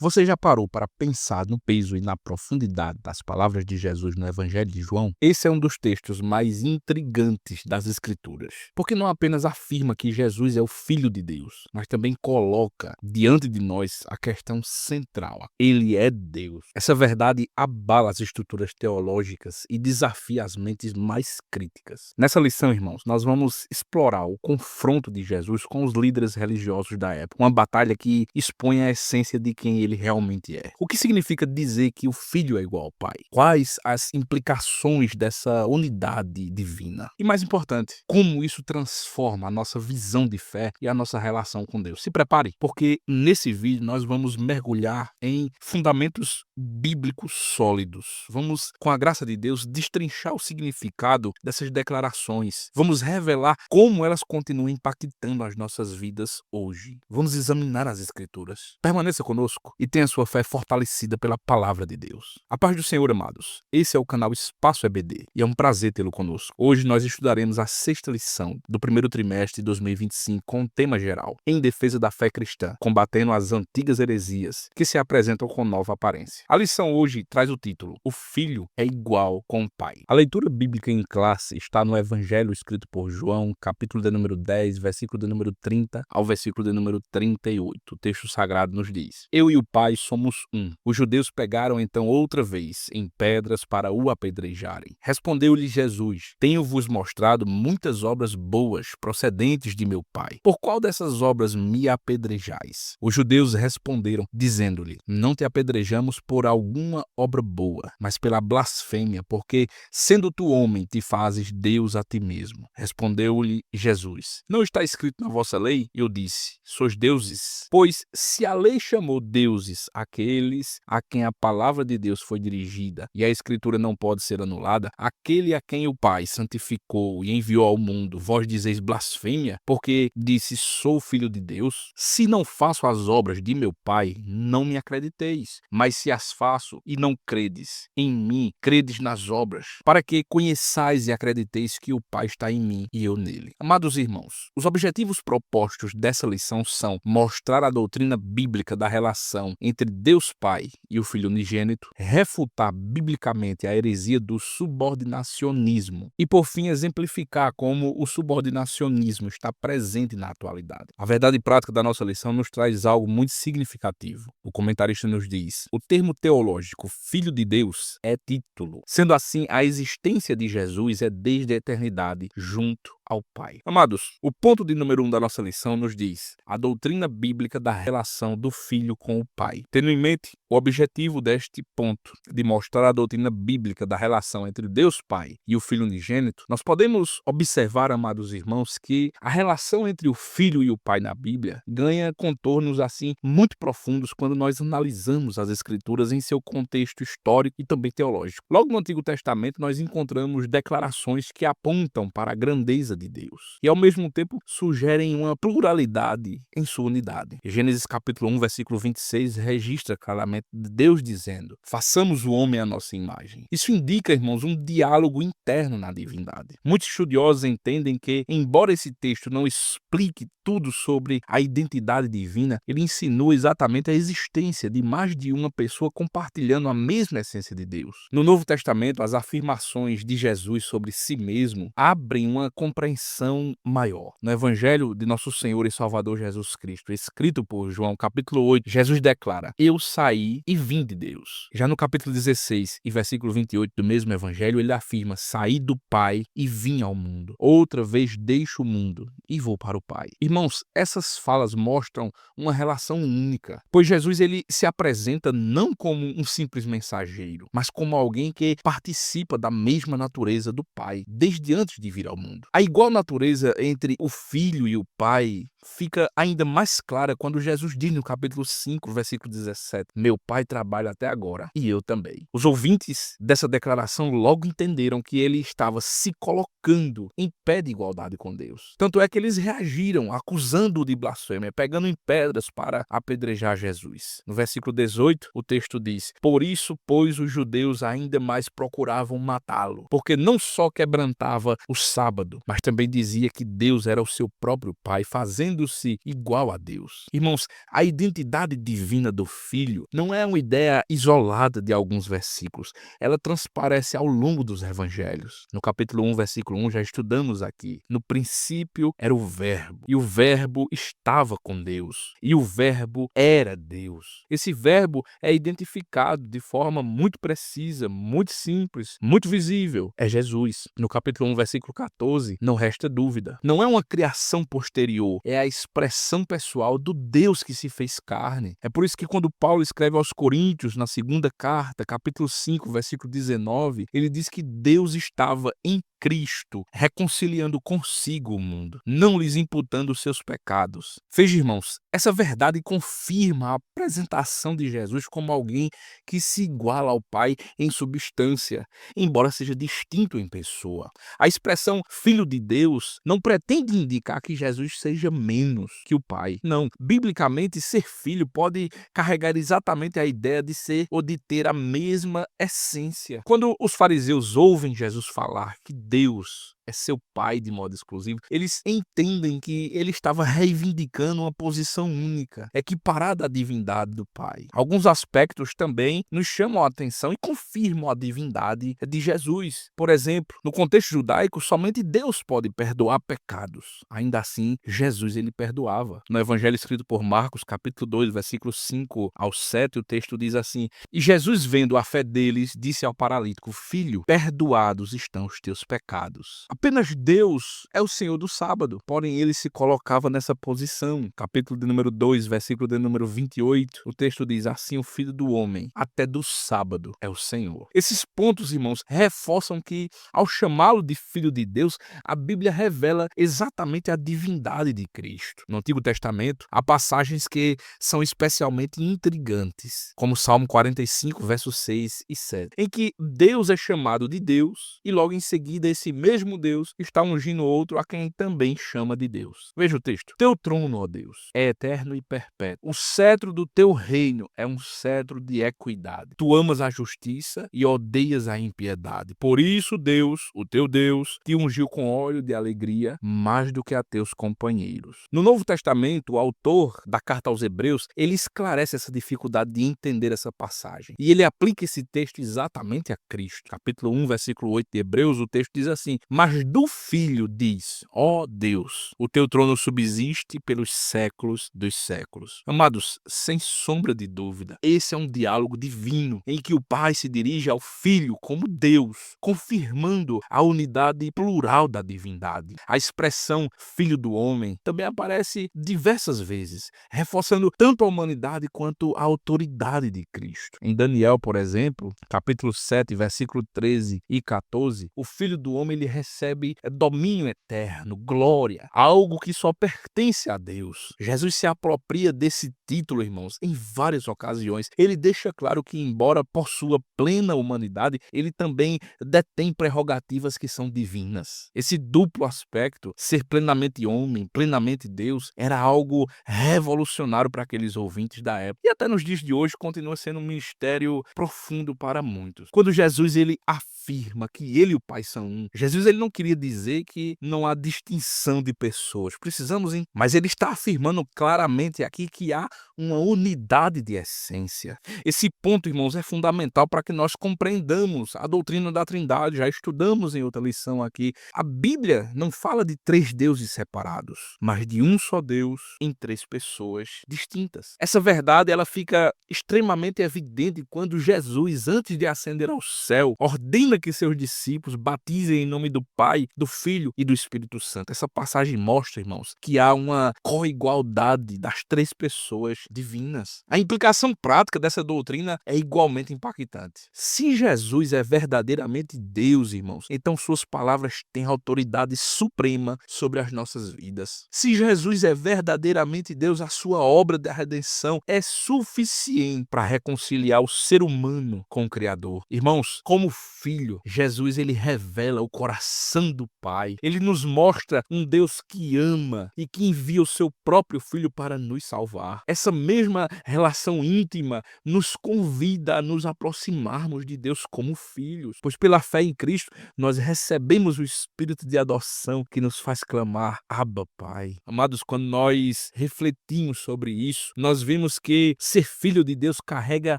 Você já parou para pensar no peso e na profundidade das palavras de Jesus no Evangelho de João? Esse é um dos textos mais intrigantes das Escrituras, porque não apenas afirma que Jesus é o Filho de Deus, mas também coloca diante de nós a questão central: ele é Deus. Essa verdade abala as estruturas teológicas e desafia as mentes mais críticas. Nessa lição, irmãos, nós vamos explorar o confronto de Jesus com os líderes religiosos da época, uma batalha que expõe a essência de quem ele realmente é. O que significa dizer que o Filho é igual ao Pai? Quais as implicações dessa unidade divina? E mais importante, como isso transforma a nossa visão de fé e a nossa relação com Deus? Se prepare, porque nesse vídeo nós vamos mergulhar em fundamentos bíblicos sólidos. Vamos, com a graça de Deus, destrinchar o significado dessas declarações. Vamos revelar como elas continuam impactando as nossas vidas hoje. Vamos examinar as Escrituras. Permaneça conosco e tenha sua fé fortalecida pela palavra de Deus. A paz do Senhor, amados. Esse é o canal Espaço EBD e é um prazer tê-lo conosco. Hoje nós estudaremos a 6ª lição do primeiro trimestre de 2025 com o tema geral: Em defesa da fé cristã, combatendo as antigas heresias que se apresentam com nova aparência. A lição hoje traz o título: O Filho é igual com o Pai. A leitura bíblica em classe está no Evangelho escrito por João, capítulo de número 10, versículo de número 30 ao versículo de número 38. O texto sagrado nos diz: Eu e o Pai somos um. Os judeus pegaram então outra vez em pedras para o apedrejarem. Respondeu-lhe Jesus: Tenho-vos mostrado muitas obras boas procedentes de meu Pai. Por qual dessas obras me apedrejais? Os judeus responderam, dizendo-lhe: Não te apedrejamos por alguma obra boa, mas pela blasfêmia, porque, sendo tu homem, te fazes Deus a ti mesmo. Respondeu-lhe Jesus: Não está escrito na vossa lei? Eu disse: Sois deuses. Pois se a lei chamou deuses aqueles a quem a palavra de Deus foi dirigida, e a Escritura não pode ser anulada, aquele a quem o Pai santificou e enviou ao mundo, vós dizeis blasfêmia, porque disse: Sou filho de Deus? Se não faço as obras de meu Pai, não me acrediteis. Mas se as faço e não credes em mim, credes nas obras, para que conheçais e acrediteis que o Pai está em mim e eu nele. Amados irmãos, os objetivos propostos dessa lição são mostrar a doutrina bíblica da relação entre Deus Pai e o Filho unigênito, refutar biblicamente a heresia do subordinacionismo e, por fim, exemplificar como o subordinacionismo está presente na atualidade. A verdade prática da nossa lição nos traz algo muito significativo. O comentarista nos diz: o termo teológico Filho de Deus é título. Sendo assim, a existência de Jesus é desde a eternidade junto ao Pai. Amados, o ponto de número 1 da nossa lição nos diz a doutrina bíblica da relação do Filho com o Pai. Tendo em mente o objetivo deste ponto de mostrar a doutrina bíblica da relação entre Deus Pai e o Filho unigênito, nós podemos observar, amados irmãos, que a relação entre o Filho e o Pai na Bíblia ganha contornos assim muito profundos quando nós analisamos as Escrituras em seu contexto histórico e também teológico. Logo no Antigo Testamento nós encontramos declarações que apontam para a grandeza de Deus e ao mesmo tempo sugerem uma pluralidade em sua unidade. Gênesis capítulo 1, versículo 26 registra claramente Deus dizendo: façamos o homem à nossa imagem. Isso indica, irmãos, um diálogo interno na divindade. Muitos estudiosos entendem que, embora esse texto não explique tudo sobre a identidade divina, ele insinua exatamente a existência de mais de uma pessoa compartilhando a mesma essência de Deus. No Novo Testamento, as afirmações de Jesus sobre si mesmo abrem uma compreensão maior. No Evangelho de nosso Senhor e Salvador Jesus Cristo, escrito por João, capítulo 8, Jesus declara: Eu saí e vim de Deus. Já no capítulo 16 e versículo 28 do mesmo Evangelho, ele afirma: Saí do Pai e vim ao mundo. Outra vez deixo o mundo e vou para o Pai. Irmãos, essas falas mostram uma relação única, pois Jesus ele se apresenta não como um simples mensageiro, mas como alguém que participa da mesma natureza do Pai, desde antes de vir ao mundo. A igual natureza entre o Filho e o Pai fica ainda mais clara quando Jesus diz no capítulo 5, versículo 17: Meu Pai trabalha até agora e eu também. Os ouvintes dessa declaração logo entenderam que ele estava se colocando em pé de igualdade com Deus. Tanto é que eles reagiram acusando-o de blasfêmia, pegando em pedras para apedrejar Jesus. No versículo 18, o texto diz: Por isso, pois, os judeus ainda mais procuravam matá-lo, porque não só quebrantava o sábado, mas também dizia que Deus era o seu próprio Pai, fazendo sentindo-se igual a Deus. Irmãos, a identidade divina do Filho não é uma ideia isolada de alguns versículos. Ela transparece ao longo dos evangelhos. No capítulo 1, versículo 1, já estudamos aqui. No princípio era o Verbo, e o Verbo estava com Deus, e o Verbo era Deus. Esse Verbo é identificado de forma muito precisa, muito simples, muito visível. É Jesus. No capítulo 1, versículo 14, não resta dúvida. Não é uma criação posterior, é a expressão pessoal do Deus que se fez carne. É por isso que quando Paulo escreve aos Coríntios, na segunda carta, capítulo 5, versículo 19, ele diz que Deus estava em Cristo, reconciliando consigo o mundo, não lhes imputando os seus pecados. Veja, irmãos, essa verdade confirma a apresentação de Jesus como alguém que se iguala ao Pai em substância, embora seja distinto em pessoa. A expressão Filho de Deus não pretende indicar que Jesus seja menos que o Pai. Não. Biblicamente, ser filho pode carregar exatamente a ideia de ser ou de ter a mesma essência. Quando os fariseus ouvem Jesus falar que Deus é seu pai de modo exclusivo, eles entendem que ele estava reivindicando uma posição única, equiparada à divindade do Pai. Alguns aspectos também nos chamam a atenção e confirmam a divindade de Jesus. Por exemplo, no contexto judaico, somente Deus pode perdoar pecados. Ainda assim, Jesus ele perdoava. No evangelho escrito por Marcos, capítulo 2, versículos 5 ao 7, o texto diz assim: E Jesus, vendo a fé deles, disse ao paralítico: Filho, perdoados estão os teus pecados. Apenas Deus é o Senhor do sábado, porém ele se colocava nessa posição. Capítulo de número 2, versículo de número 28, o texto diz assim: o Filho do Homem, até do sábado, é o Senhor. Esses pontos, irmãos, reforçam que, ao chamá-lo de Filho de Deus, a Bíblia revela exatamente a divindade de Cristo. No Antigo Testamento, há passagens que são especialmente intrigantes, como Salmo 45, versos 6 e 7, em que Deus é chamado de Deus e logo em seguida esse mesmo Deus está ungindo outro a quem também chama de Deus. Veja o texto. Teu trono, ó Deus, é eterno e perpétuo. O cetro do teu reino é um cetro de equidade. Tu amas a justiça e odeias a impiedade. Por isso, Deus, o teu Deus, te ungiu com óleo de alegria mais do que a teus companheiros. No Novo Testamento, o autor da carta aos Hebreus, ele esclarece essa dificuldade de entender essa passagem. E ele aplica esse texto exatamente a Cristo. Capítulo 1, versículo 8 de Hebreus, o texto diz assim: Mas do Filho diz: ó Deus, o teu trono subsiste pelos séculos dos séculos. Amados, sem sombra de dúvida, esse é um diálogo divino em que o Pai se dirige ao Filho como Deus, confirmando a unidade plural da divindade. A expressão Filho do Homem também aparece diversas vezes, reforçando tanto a humanidade quanto a autoridade de Cristo. Em Daniel, por exemplo, capítulo 7, versículo 13 e 14, o Filho do Homem ele recebe domínio eterno, glória, algo que só pertence a Deus. Jesus se apropria desse título, irmãos, em várias ocasiões. Ele deixa claro que, embora possua plena humanidade, ele também detém prerrogativas que são divinas. Esse duplo aspecto, ser plenamente homem, plenamente Deus, era algo revolucionário para aqueles ouvintes da época. E até nos dias de hoje continua sendo um mistério profundo para muitos. Quando Jesus ele afirma que ele e o Pai são um, Jesus ele não queria dizer que não há distinção de pessoas. Precisamos, hein? Mas ele está afirmando claramente aqui que há uma unidade de essência. Esse ponto, irmãos, é fundamental para que nós compreendamos a doutrina da Trindade. Já estudamos em outra lição aqui. A Bíblia não fala de três deuses separados, mas de um só Deus em três pessoas distintas. Essa verdade ela fica extremamente evidente quando Jesus, antes de ascender ao céu, ordena que seus discípulos batizem em nome do Pai, do Filho e do Espírito Santo. Essa passagem mostra, irmãos, que há uma coigualdade das três pessoas divinas. A implicação prática dessa doutrina é igualmente impactante. Se Jesus é verdadeiramente Deus, irmãos, então suas palavras têm autoridade suprema sobre as nossas vidas. Se Jesus é verdadeiramente Deus, a sua obra da redenção é suficiente para reconciliar o ser humano com o Criador. Irmãos, como filho filho. Jesus, ele revela o coração do Pai. Ele nos mostra um Deus que ama e que envia o seu próprio filho para nos salvar. Essa mesma relação íntima nos convida a nos aproximarmos de Deus como filhos, pois pela fé em Cristo nós recebemos o espírito de adoção que nos faz clamar: Abba, Pai. Amados, quando nós refletimos sobre isso, nós vemos que ser filho de Deus carrega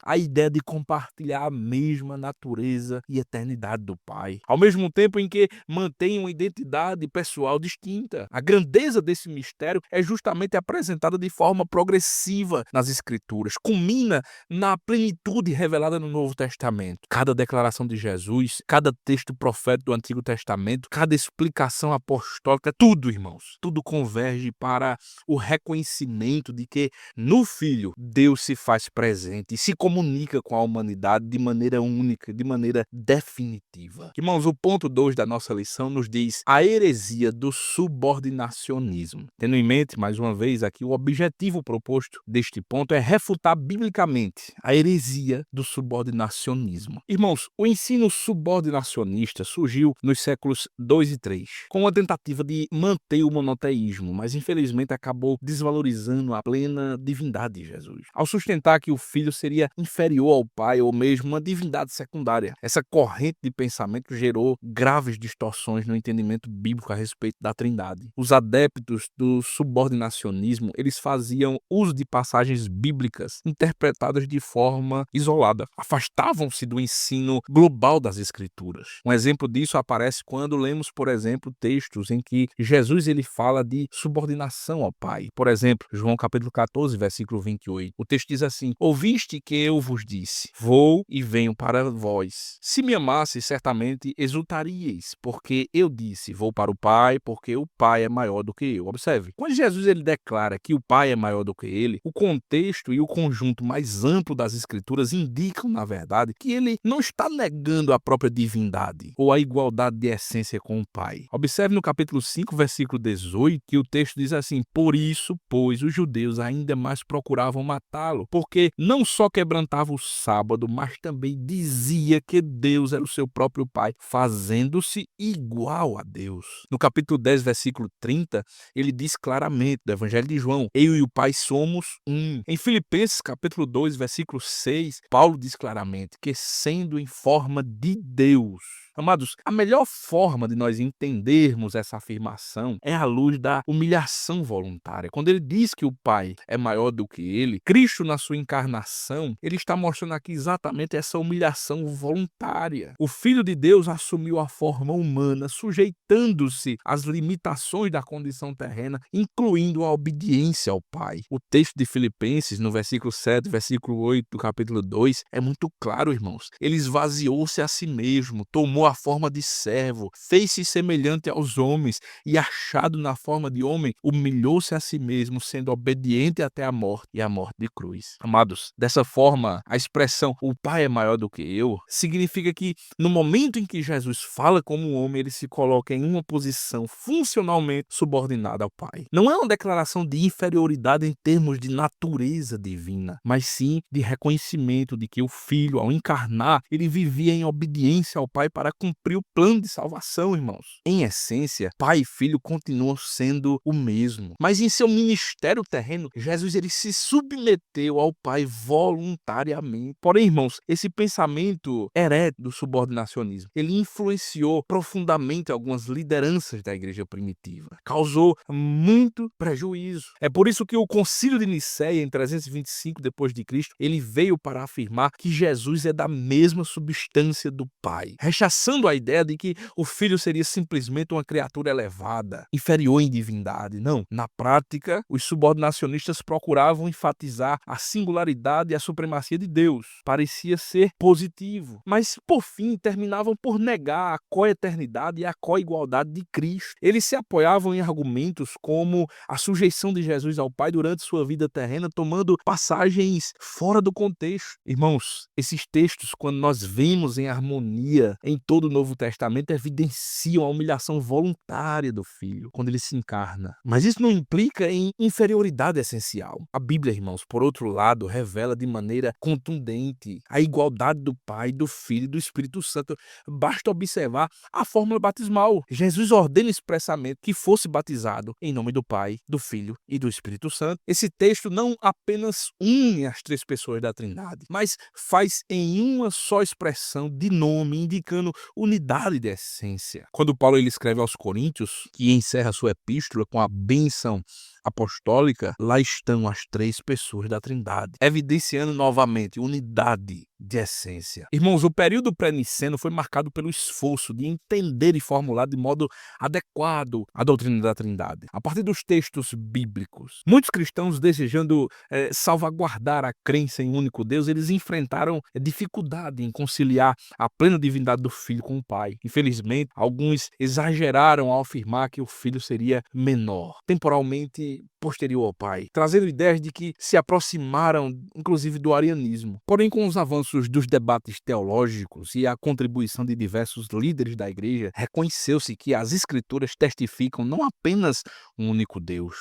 a ideia de compartilhar a mesma natureza e eternidade do Pai, ao mesmo tempo em que mantém uma identidade pessoal distinta. A grandeza desse mistério é justamente apresentada de forma progressiva nas Escrituras, culmina na plenitude revelada no Novo Testamento. Cada declaração de Jesus, cada texto profético do Antigo Testamento, cada explicação apostólica, tudo, irmãos, tudo converge para o reconhecimento de que no Filho Deus se faz presente e se comunica com a humanidade de maneira única, de maneira definitiva. Irmãos, o ponto 2 da nossa lição nos diz a heresia do subordinacionismo. Tendo em mente, mais uma vez, aqui o objetivo proposto deste ponto é refutar biblicamente a heresia do subordinacionismo. Irmãos, o ensino subordinacionista surgiu nos séculos 2 e 3, com a tentativa de manter o monoteísmo, mas infelizmente acabou desvalorizando a plena divindade de Jesus, ao sustentar que o Filho seria inferior ao Pai ou mesmo uma divindade secundária. Essa corrente de pensamento gerou graves distorções no entendimento bíblico a respeito da Trindade. Os adeptos do subordinacionismo, eles faziam uso de passagens bíblicas interpretadas de forma isolada, afastavam-se do ensino global das Escrituras. Um exemplo disso aparece quando lemos, por exemplo, textos em que Jesus ele fala de subordinação ao Pai. Por exemplo, João capítulo 14, versículo 28. O texto diz assim: Ouviste que eu vos disse, vou e venho para vós. Se me amasseis, certamente exultaríeis, porque eu disse, vou para o Pai, porque o Pai é maior do que eu. Observe, quando Jesus ele declara que o Pai é maior do que ele, o contexto e o conjunto mais amplo das Escrituras indicam, na verdade, que ele não está negando a própria divindade ou a igualdade de essência com o Pai. Observe no capítulo 5, versículo 18, que o texto diz assim: Por isso, pois, os judeus ainda mais procuravam matá-lo, porque não só quebrantava o sábado, mas também dizia que Deus era o seu próprio Pai, fazendo-se igual a Deus. No capítulo 10, versículo 30, ele diz claramente, do Evangelho de João: Eu e o Pai somos um. Em Filipenses, capítulo 2, versículo 6, Paulo diz claramente que, sendo em forma de Deus. Amados, a melhor forma de nós entendermos essa afirmação é à luz da humilhação voluntária. Quando ele diz que o Pai é maior do que ele, Cristo, na sua encarnação, ele está mostrando aqui exatamente essa humilhação voluntária. O Filho de Deus assumiu a forma humana, sujeitando-se às limitações da condição terrena, incluindo a obediência ao Pai. O texto de Filipenses, no versículo 7, versículo 8 do capítulo 2, é muito claro, irmãos. Ele esvaziou-se a si mesmo, tomou a forma de servo, fez-se semelhante aos homens e, achado na forma de homem, humilhou-se a si mesmo, sendo obediente até a morte e a morte de cruz. Amados, dessa forma, a expressão "o Pai é maior do que eu" significa que no momento em que Jesus fala como um homem, ele se coloca em uma posição funcionalmente subordinada ao Pai. Não é uma declaração de inferioridade em termos de natureza divina, mas sim de reconhecimento de que o Filho, ao encarnar, ele vivia em obediência ao Pai para cumprir o plano de salvação, irmãos. Em essência, Pai e Filho continuam sendo o mesmo, mas em seu ministério terreno, Jesus ele se submeteu ao Pai voluntariamente. Porém, irmãos, esse pensamento herético do subordinacionismo, ele influenciou profundamente algumas lideranças da igreja primitiva, causou muito prejuízo. É por isso que o Concílio de Nicéia, em 325 depois de Cristo, ele veio para afirmar que Jesus é da mesma substância do Pai, rechaçando a ideia de que o Filho seria simplesmente uma criatura elevada, inferior em divindade. Não. Na prática, os subordinacionistas procuravam enfatizar a singularidade e a supremacia de Deus. Parecia ser positivo, mas por fim terminavam por negar a coeternidade e a coigualdade de Cristo. Eles se apoiavam em argumentos como a sujeição de Jesus ao Pai durante sua vida terrena, tomando passagens fora do contexto. Irmãos, esses textos, quando nós vemos em harmonia em todo o Novo Testamento, evidenciam a humilhação voluntária do Filho quando ele se encarna. Mas isso não implica em inferioridade essencial. A Bíblia, irmãos, por outro lado, revela de maneira contundente a igualdade do Pai, do Filho e do Espírito Espírito Santo. Basta observar a fórmula batismal. Jesus ordena expressamente que fosse batizado em nome do Pai, do Filho e do Espírito Santo. Esse texto não apenas une as três pessoas da Trindade, mas faz em uma só expressão de nome, indicando unidade de essência. Quando Paulo ele escreve aos Coríntios, que encerra sua epístola com a bênção apostólica, lá estão as três pessoas da Trindade, evidenciando novamente unidade de essência. Irmãos, o período pré-niceno foi marcado pelo esforço de entender e formular de modo adequado a doutrina da Trindade, a partir dos textos bíblicos. Muitos cristãos, desejando salvaguardar a crença em um único Deus, eles enfrentaram dificuldade em conciliar a plena divindade do Filho com o Pai. Infelizmente, alguns exageraram ao afirmar que o Filho seria menor, temporalmente posterior ao Pai, trazendo ideias de que se aproximaram, inclusive, do arianismo. Porém, com os avanços dos debates teológicos e a contribuição de diversos líderes da igreja, reconheceu-se que as Escrituras testificam não apenas um único Deus,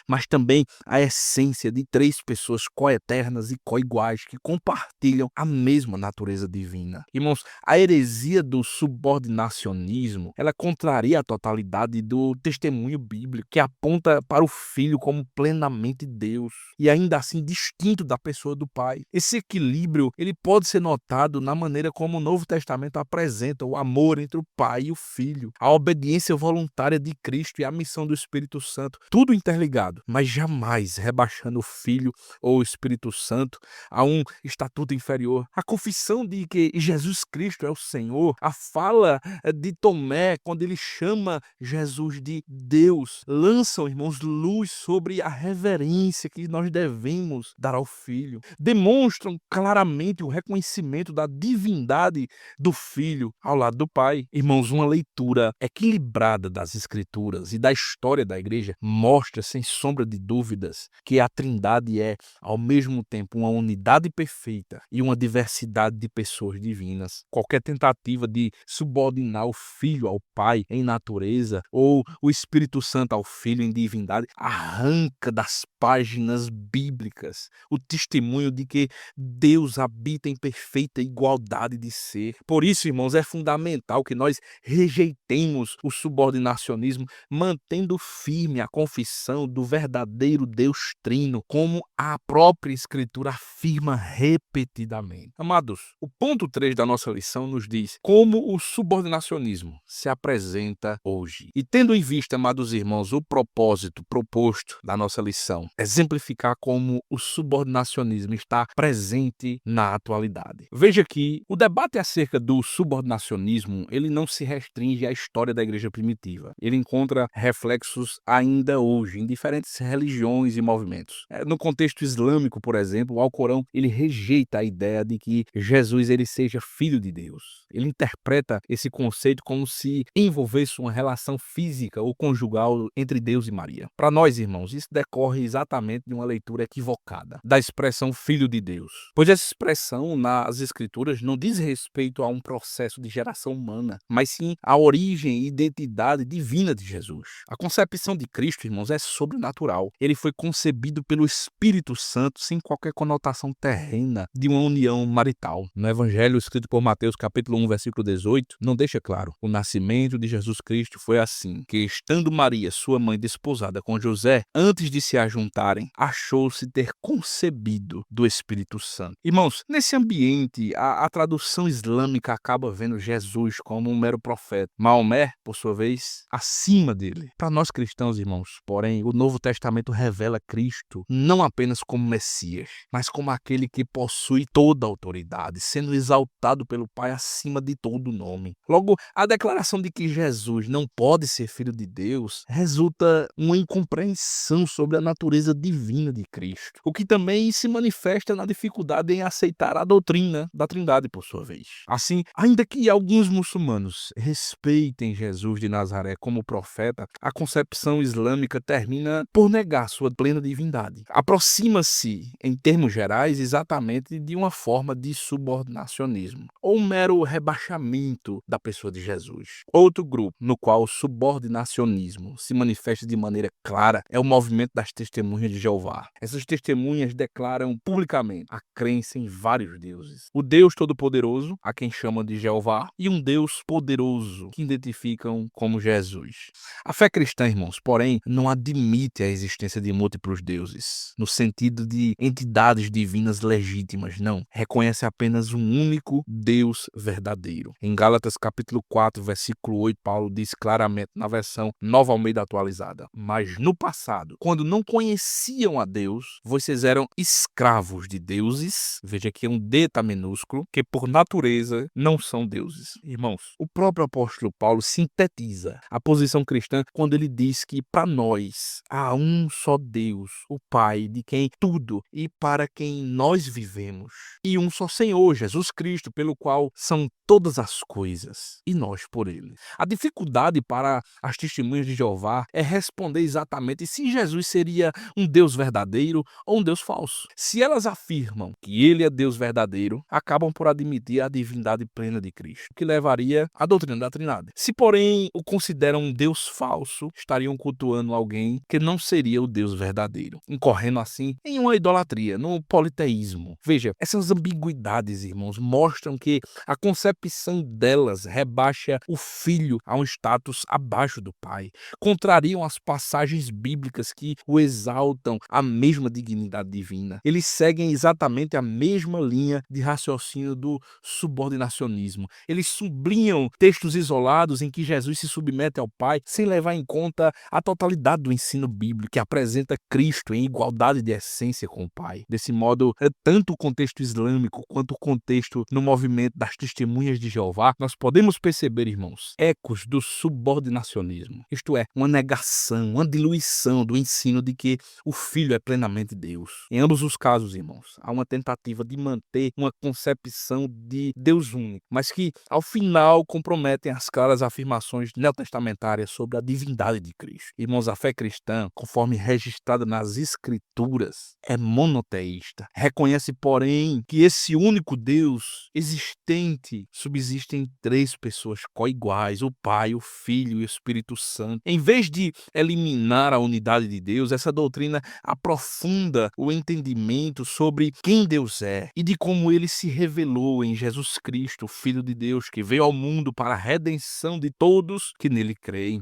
mas também a essência de três pessoas coeternas e coiguais que compartilham a mesma natureza divina. Irmãos, a heresia do subordinacionismo, ela contraria a totalidade do testemunho bíblico, que aponta para o Filho como plenamente Deus e ainda assim distinto da pessoa do Pai. Esse equilíbrio, ele pode ser notado na maneira como o Novo Testamento apresenta o amor entre o Pai e o Filho, a obediência voluntária de Cristo e a missão do Espírito Santo, tudo interligado, mas jamais rebaixando o Filho ou o Espírito Santo a um estatuto inferior. A confissão de que Jesus Cristo é o Senhor, a fala de Tomé quando ele chama Jesus de Deus, lançam, irmãos, luz sobre a reverência que nós devemos dar ao Filho. Demonstram claramente o reconhecimento da divindade do Filho ao lado do Pai. Irmãos, uma leitura equilibrada das Escrituras e da história da igreja mostra, sem sombra de dúvidas, que a Trindade é, ao mesmo tempo, uma unidade perfeita e uma diversidade de pessoas divinas. Qualquer tentativa de subordinar o Filho ao Pai em natureza ou o Espírito Santo ao Filho em divindade arranca das páginas bíblicas o testemunho de que Deus habita em perfeita igualdade de ser. Por isso, irmãos, é fundamental que nós rejeitemos o subordinacionismo, mantendo firme a confissão do verdadeiro Deus Trino, como a própria Escritura afirma repetidamente. Amados, o ponto 3 da nossa lição nos diz como o subordinacionismo se apresenta hoje. E tendo em vista, amados irmãos, o propósito proposto da nossa lição, exemplificar como o subordinacionismo está presente na atualidade. Veja que o debate acerca do subordinacionismo, ele não se restringe à história da igreja primitiva. Ele encontra reflexos ainda hoje em diferentes religiões e movimentos. No contexto islâmico, por exemplo, o Alcorão, ele rejeita a ideia de que Jesus ele seja filho de Deus. Ele interpreta esse conceito como se envolvesse uma relação física ou conjugal entre Deus e Maria. Para nós, irmãos, isso decorre exatamente de uma leitura equivocada da expressão filho de Deus, pois essa expressão nas Escrituras não diz respeito a um processo de geração humana, mas sim à origem e identidade divina de Jesus. A concepção de Cristo, irmãos, é sobrenatural. Ele foi concebido pelo Espírito Santo sem qualquer conotação terrena de uma união marital. No Evangelho escrito por Mateus, capítulo 1, versículo 18, não deixa claro: o nascimento de Jesus Cristo foi assim, que estando Maria, sua mãe, desposada com José, antes de se ajuntarem, achou-se ter concebido do Espírito Santo. Irmãos, nesse ambiente, a tradução islâmica acaba vendo Jesus como um mero profeta. Maomé, por sua vez, acima dele. Para nós cristãos, irmãos, porém, o Novo Testamento revela Cristo não apenas como Messias, mas como aquele que possui toda a autoridade, sendo exaltado pelo Pai acima de todo nome. Logo, a declaração de que Jesus não pode ser filho de Deus resulta uma incompreensão sobre a natureza divina de Cristo, o que também se manifesta na dificuldade em aceitar a doutrina da Trindade, por sua vez. Assim, ainda que alguns muçulmanos respeitem Jesus de Nazaré como profeta, a concepção islâmica termina por negar sua plena divindade. Aproxima-se, em termos gerais, exatamente de uma forma de subordinacionismo, ou um mero rebaixamento da pessoa de Jesus. Outro grupo no qual o subordinacionismo se manifesta de maneira clara é o movimento das testemunhas de Jeová. Essas testemunhas declaram publicamente a crença em vários deuses. deuses. O Deus Todo-Poderoso, a quem chamam de Jeová, e um Deus poderoso, que identificam como Jesus. A fé cristã, irmãos, porém, não admite a existência de múltiplos deuses, no sentido de entidades divinas legítimas, não. Reconhece apenas um único Deus verdadeiro. Em Gálatas capítulo 4, versículo 8, Paulo diz claramente na versão Nova Almeida atualizada: mas no passado, quando não conheciam a Deus, vocês eram escravos de deuses, veja que é um deta minúsculo, que por natureza não são deuses. Irmãos, o próprio apóstolo Paulo sintetiza a posição cristã quando ele diz que para nós há um só Deus, o Pai, de quem tudo e para quem nós vivemos, e um só Senhor, Jesus Cristo, pelo qual são todas as coisas, e nós por ele. A dificuldade para as testemunhas de Jeová é responder exatamente se Jesus seria um Deus verdadeiro ou um Deus falso. Se elas afirmam que ele é Deus verdadeiro, acabam por admitir a divindade plena de Cristo, que levaria à doutrina da Trindade. Se, porém, o consideram um Deus falso, estariam cultuando alguém que não seria o Deus verdadeiro, incorrendo assim em uma idolatria, no politeísmo. Veja, essas ambiguidades, irmãos, mostram que a concepção delas rebaixa o filho a um status abaixo do pai. Contrariam as passagens bíblicas que o exaltam à mesma dignidade divina. Eles seguem exatamente a mesma linha de raciocínio do subordinacionismo. Eles sublinham textos isolados em que Jesus se submete ao Pai sem levar em conta a totalidade do ensino bíblico que apresenta Cristo em igualdade de essência com o Pai. Desse modo, tanto o contexto islâmico quanto o contexto no movimento das testemunhas de Jeová, nós podemos perceber, irmãos, ecos do subordinacionismo. Isto é, uma negação, uma diluição do ensino de que o Filho é plenamente Deus. Em ambos os casos, irmãos, há uma tentativa de manter uma concepção de Deus único, mas que, ao final, comprometem as claras afirmações neotestamentárias sobre a divindade de Cristo. Irmãos, a fé cristã, conforme registrada nas Escrituras, é monoteísta. Reconhece, porém, que esse único Deus existente subsiste em três pessoas coiguais, o Pai, o Filho e o Espírito Santo. Em vez de eliminar a unidade de Deus, essa doutrina aprofunda o entendimento sobre quem Deus é e de como ele se revelou em Jesus Cristo, o Filho de Deus, que veio ao mundo para a redenção de todos que nele creem.